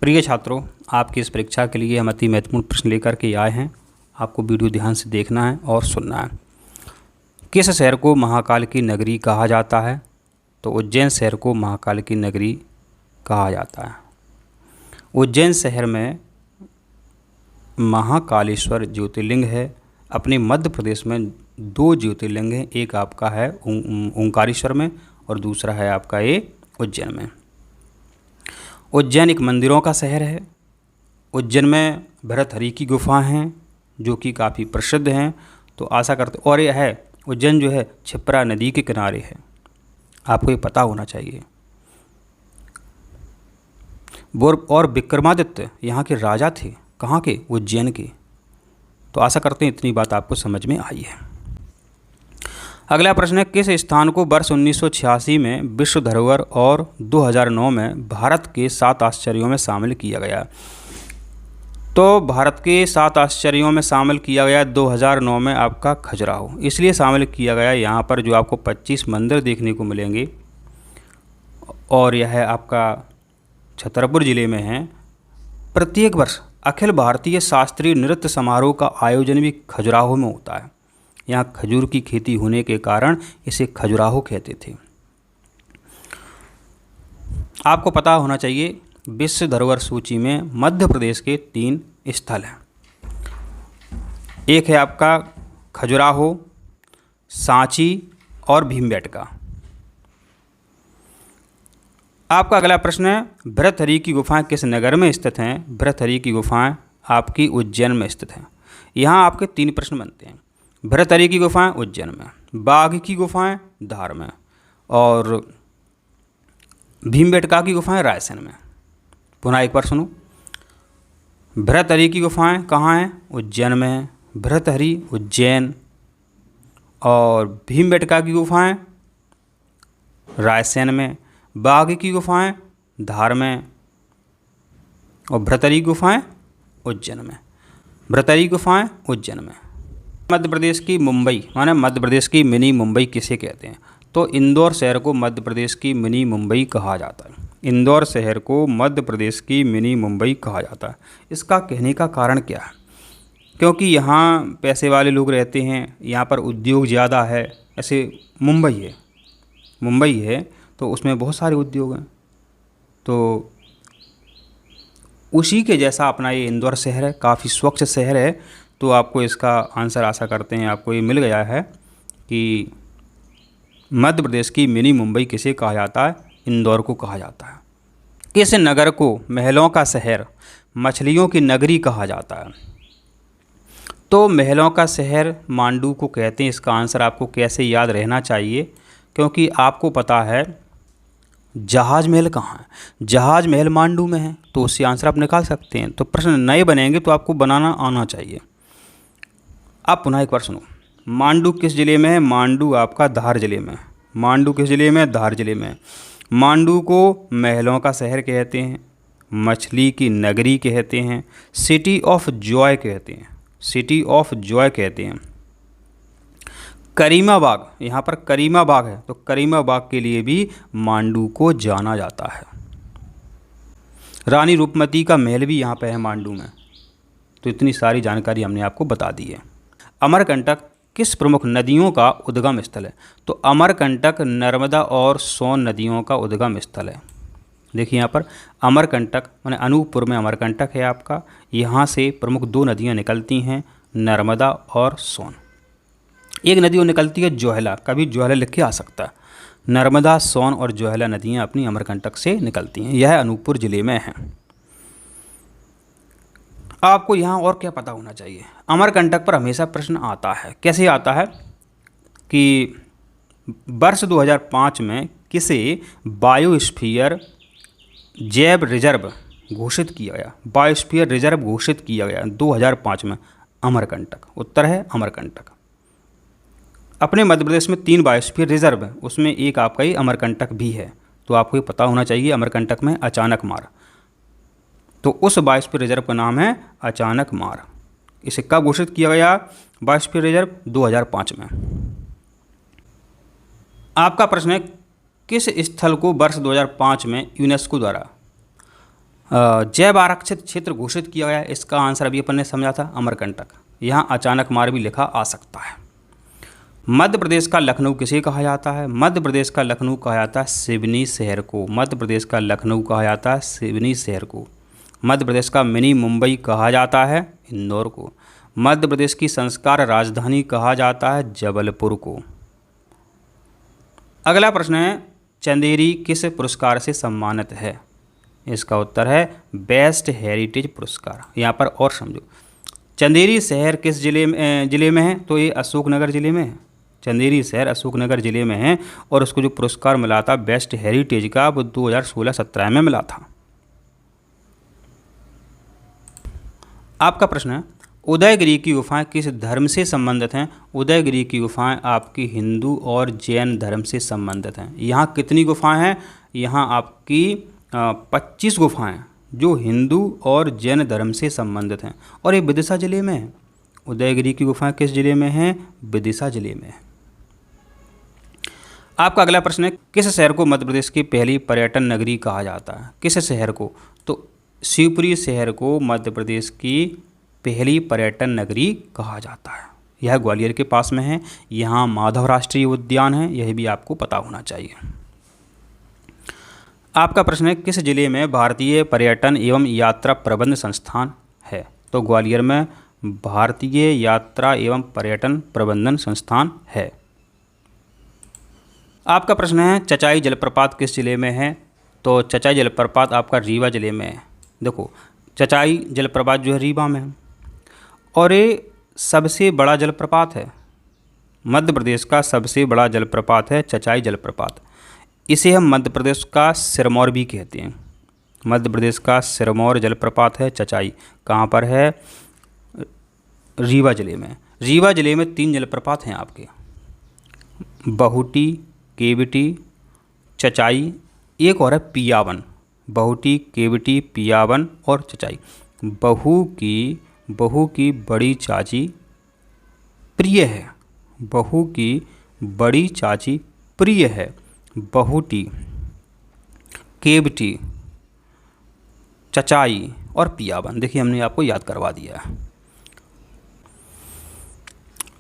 प्रिय छात्रों, आपकी इस परीक्षा के लिए हम अति महत्वपूर्ण प्रश्न लेकर के आए हैं। आपको वीडियो ध्यान से देखना है और सुनना है। किस शहर को महाकाल की नगरी कहा जाता है? तो उज्जैन शहर को महाकाल की नगरी कहा जाता है। उज्जैन शहर में महाकालेश्वर ज्योतिर्लिंग है। अपने मध्य प्रदेश में 2 ज्योतिर्लिंग हैं, एक आपका है ओंकारेश्वर में और दूसरा है आपका ये उज्जैन में। उज्जैन एक मंदिरों का शहर है। उज्जैन में भरतहरि की गुफा हैं जो कि काफ़ी प्रसिद्ध हैं। तो आशा करते, और यह है उज्जैन जो है क्षिप्रा नदी के किनारे है, आपको ये पता होना चाहिए। और विक्रमादित्य यहाँ के राजा थे, कहाँ के? उज्जैन के। तो आशा करते हैं इतनी बात आपको समझ में आई है। अगला प्रश्न है, किस स्थान को वर्ष 1986 में विश्व धरोहर और 2009 में भारत के 7 आश्चर्यों में शामिल किया गया? तो भारत के 7 आश्चर्यों में शामिल किया गया 2009 में आपका खजुराहो। इसलिए शामिल किया गया, यहाँ पर जो आपको 25 मंदिर देखने को मिलेंगे और यह आपका छतरपुर ज़िले में है। प्रत्येक वर्ष अखिल भारतीय शास्त्रीय नृत्य समारोह का आयोजन भी खजुराहो में होता है। यहाँ खजूर की खेती होने के कारण इसे खजुराहो कहते थे। आपको पता होना चाहिए विश्व धरोहर सूची में मध्य प्रदेश के 3 स्थल हैं। एक है आपका खजुराहो, सांची और भीमबेटका। आपका अगला प्रश्न है, भरतहरि की गुफाएं किस नगर में स्थित हैं? भरतहरि की गुफाएं आपकी उज्जैन में स्थित हैं। यहाँ आपके 3 प्रश्न बनते हैं। भरतहरि की गुफाएं उज्जैन में, बाघ की गुफाएं धार में और भीमबेटका की गुफाएं रायसेन में। पुनः एक बार सुनो, भरतहरि की गुफाएं कहाँ हैं? उज्जैन में है। भरतहरि उज्जैन। और भीमबेटका की गुफाएं रायसेन में, बाघ की गुफाएं धार में और भरतहरि गुफाएं उज्जैन में। भरतहरि गुफाएं उज्जैन में। मध्य प्रदेश की मुंबई, माने मध्य प्रदेश की मिनी मुंबई किसे कहते हैं? तो इंदौर शहर को मध्य प्रदेश की मिनी मुंबई कहा जाता है। इंदौर शहर को मध्य प्रदेश की मिनी मुंबई कहा जाता है। इसका कहने का कारण क्या है? क्योंकि यहाँ पैसे वाले लोग रहते हैं, यहाँ पर उद्योग ज़्यादा है। ऐसे मुंबई है तो उसमें बहुत सारे उद्योग हैं। तो उसी के जैसा अपना ये इंदौर शहर है, काफ़ी स्वच्छ शहर है। तो आपको इसका आंसर आशा करते हैं आपको ये मिल गया है कि मध्य प्रदेश की मिनी मुंबई किसे कहा जाता है? इंदौर को कहा जाता है। किस नगर को महलों का शहर, मछलियों की नगरी कहा जाता है? तो महलों का शहर मांडू को कहते हैं। इसका आंसर आपको कैसे याद रहना चाहिए, क्योंकि आपको पता है जहाज महल कहाँ है? जहाज महल मांडू में है, तो उससे आंसर आप निकाल सकते हैं। तो प्रश्न नए बनेंगे तो आपको बनाना आना चाहिए। आप पुनः एक बार सुनो, मांडू किस ज़िले में है? मांडू आपका धार ज़िले में। मांडू किस ज़िले में? धार ज़िले में। मांडू को महलों का शहर कहते हैं, मछली की नगरी कहते हैं, सिटी ऑफ जॉय कहते हैं। सिटी ऑफ जॉय कहते हैं। करीमाबाग, यहाँ पर करीमाबाग है, तो करीमाबाग के लिए भी मांडू को जाना जाता है। रानी रूपमती का महल भी यहाँ पे है मांडू में। तो इतनी सारी जानकारी हमने आपको बता दी है। अमरकंटक किस प्रमुख नदियों का उद्गम स्थल है? तो अमरकंटक नर्मदा और सोन नदियों का उद्गम स्थल है। देखिए यहाँ पर अमरकंटक माने अनूपपुर में अमरकंटक है आपका। यहाँ से प्रमुख 2 नदियाँ निकलती हैं, नर्मदा और सोन। एक नदी वो निकलती है जोहला, कभी जोहला लिख के आ सकता है। नर्मदा, सोन और जोहला नदियाँ अपनी अमरकंटक से निकलती हैं। यह अनूपपुर ज़िले में है। आपको यहाँ और क्या पता होना चाहिए? अमरकंटक पर हमेशा प्रश्न आता है। कैसे आता है कि वर्ष 2005 में किसे बायोस्फीयर जैव रिजर्व घोषित किया गया? बायोस्फीयर रिजर्व घोषित किया गया 2005 में। अमरकंटक उत्तर है अमरकंटक। अपने मध्य प्रदेश में 3 बायोस्फीयर रिजर्व है, उसमें एक आपका ही अमरकंटक भी है। तो आपको ये पता होना चाहिए अमरकंटक में अचानक मार। तो उस बायोस्फीयर रिजर्व का नाम है अचानक मार। इसे कब घोषित किया गया? बायोस्फीयर रिजर्व 2005 में। आपका प्रश्न है, किस स्थल को वर्ष 2005 में यूनेस्को द्वारा जैव आरक्षित क्षेत्र घोषित किया गया, इसका आंसर अभी अपन ने समझा था, अमरकंटक। यहाँ अचानक मार्ग भी लिखा आ सकता है। मध्य प्रदेश का लखनऊ किसे कहा जाता है? मध्य प्रदेश का लखनऊ कहा जाता है सिवनी शहर को। मध्य प्रदेश का लखनऊ कहा जाता है सिवनी शहर को। मध्य प्रदेश का मिनी मुंबई कहा जाता है इंदौर को। मध्य प्रदेश की संस्कार राजधानी कहा जाता है जबलपुर को। अगला प्रश्न है, चंदेरी किस पुरस्कार से सम्मानित है? इसका उत्तर है बेस्ट हेरिटेज पुरस्कार। यहाँ पर और समझो, चंदेरी शहर किस जिले में है? तो ये अशोकनगर जिले में है। चंदेरी शहर अशोकनगर जिले में है और उसको जो पुरस्कार मिला था बेस्ट हेरिटेज का, वो 2016-17 में मिला था। आपका प्रश्न है, उदयगिरी की गुफाएं किस धर्म से संबंधित हैं? उदयगिरी की गुफाएं आपकी हिंदू और जैन धर्म से संबंधित हैं। यहाँ कितनी गुफाएं हैं? यहाँ आपकी 25 गुफाएं जो हिंदू और जैन धर्म से संबंधित हैं और ये विदिशा जिले में है। उदयगिरी की गुफाएं किस जिले में हैं? विदिशा जिले में है। आपका अगला प्रश्न है, किस शहर को मध्य प्रदेश की पहली पर्यटन नगरी कहा जाता है? किस शहर को? तो शिवपुरी शहर को मध्य प्रदेश की पहली पर्यटन नगरी कहा जाता है। यह ग्वालियर के पास में है। यहाँ माधव राष्ट्रीय उद्यान है, यह भी आपको पता होना चाहिए। आपका प्रश्न है, किस जिले में भारतीय पर्यटन एवं यात्रा प्रबंध संस्थान है? तो ग्वालियर में भारतीय यात्रा एवं पर्यटन प्रबंधन संस्थान है। आपका प्रश्न है, चचाई जलप्रपात किस जिले में है? तो चचाई जलप्रपात आपका रीवा जिले में है। देखो, चचाई जलप्रपात जो है रीवा में है और ये सबसे बड़ा जलप्रपात है। मध्य प्रदेश का सबसे बड़ा जलप्रपात है चचाई जलप्रपात। इसे हम मध्य प्रदेश का सिरमौर भी कहते हैं। मध्य प्रदेश का सिरमौर जलप्रपात है चचाई। कहाँ पर है? रीवा जिले में। रीवा जिले में 3 जलप्रपात हैं आपके, बहुटी, केवटी, चचाई, एक और है पियावन। बहुटी, केवटी, पियावन और चचाई। बहू की बड़ी चाची प्रिय है। बहू की बड़ी चाची प्रिय है। बहुटी, केवटी, चचाई और पियावन। देखिए, हमने आपको याद करवा दिया है।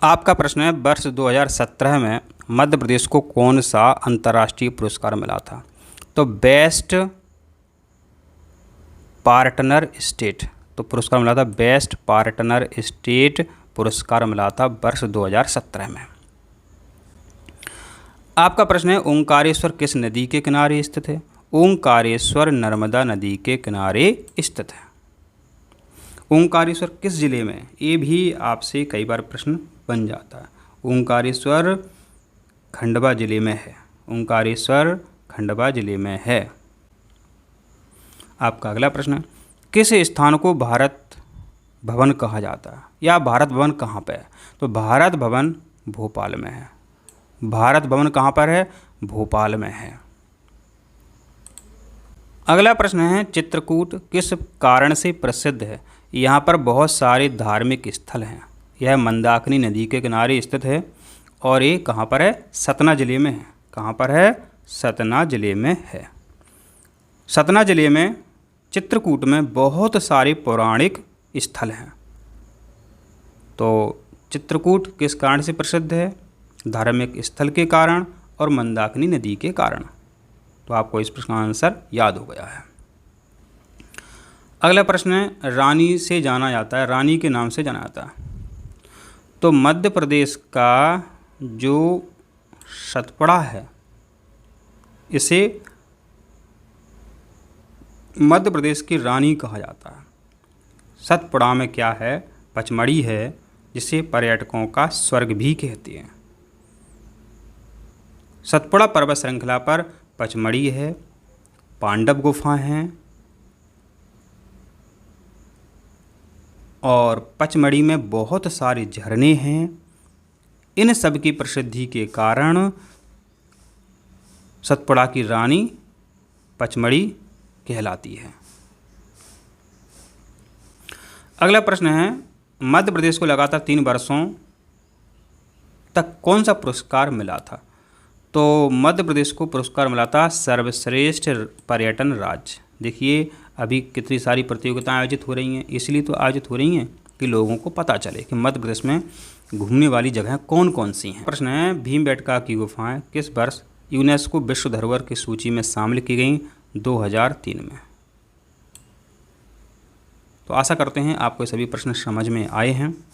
आपका प्रश्न है, वर्ष 2017 में मध्य प्रदेश को कौन सा अंतर्राष्ट्रीय पुरस्कार मिला था? तो बेस्ट पार्टनर स्टेट, तो पुरस्कार मिला था बेस्ट पार्टनर स्टेट पुरस्कार मिला था वर्ष 2017 में। आपका प्रश्न है, ओंकारेश्वर किस नदी के किनारे स्थित है? ओंकारेश्वर नर्मदा नदी के किनारे स्थित है। ओंकारेश्वर किस जिले में? ये भी आपसे कई बार प्रश्न बन जाता है। ओंकारेश्वर खंडवा जिले में है। ओंकारेश्वर खंडवा जिले में है। आपका अगला प्रश्न है, किस स्थान को भारत भवन कहा जाता है या भारत भवन कहाँ पे है? तो भारत भवन भोपाल में है। भारत भवन कहाँ पर है? भोपाल में है। अगला प्रश्न है, चित्रकूट किस कारण से प्रसिद्ध है? यहाँ पर बहुत सारे धार्मिक स्थल हैं। यह मंदाकिनी नदी के किनारे स्थित है और ये कहाँ पर है? सतना जिले में है। कहाँ पर है? सतना जिले में है। सतना जिले में चित्रकूट में बहुत सारे पौराणिक स्थल हैं। तो चित्रकूट किस कारण से प्रसिद्ध है? धार्मिक स्थल के कारण और मंदाकिनी नदी के कारण। तो आपको इस प्रश्न का आंसर याद हो गया है। अगला प्रश्न है, रानी से जाना जाता है, रानी के नाम से जाना जाता है। तो मध्य प्रदेश का जो सतपुड़ा है, इसे मध्य प्रदेश की रानी कहा जाता है। सतपुड़ा में क्या है? पचमढ़ी है, जिसे पर्यटकों का स्वर्ग भी कहते हैं। सतपुड़ा पर्वत श्रृंखला पर पचमढ़ी है, पांडव गुफा हैं और पचमढ़ी में बहुत सारे झरने हैं। इन सब की प्रसिद्धि के कारण सतपुड़ा की रानी पचमढ़ी कहलाती है। अगला प्रश्न है, मध्य प्रदेश को लगातार 3 वर्षों तक कौन सा पुरस्कार मिला था? तो मध्य प्रदेश को पुरस्कार मिला था सर्वश्रेष्ठ पर्यटन राज्य। देखिए, अभी कितनी सारी प्रतियोगिताएं आयोजित हो रही हैं, इसलिए तो आयोजित हो रही हैं कि लोगों को पता चले कि मध्य प्रदेश में घूमने वाली जगह कौन कौन सी हैं। प्रश्न है, भीमबेटका की गुफाएं किस वर्ष यूनेस्को विश्व धरोहर की सूची में शामिल की गई? 2003 में। तो आशा करते हैं आपको सभी प्रश्न समझ में आए हैं।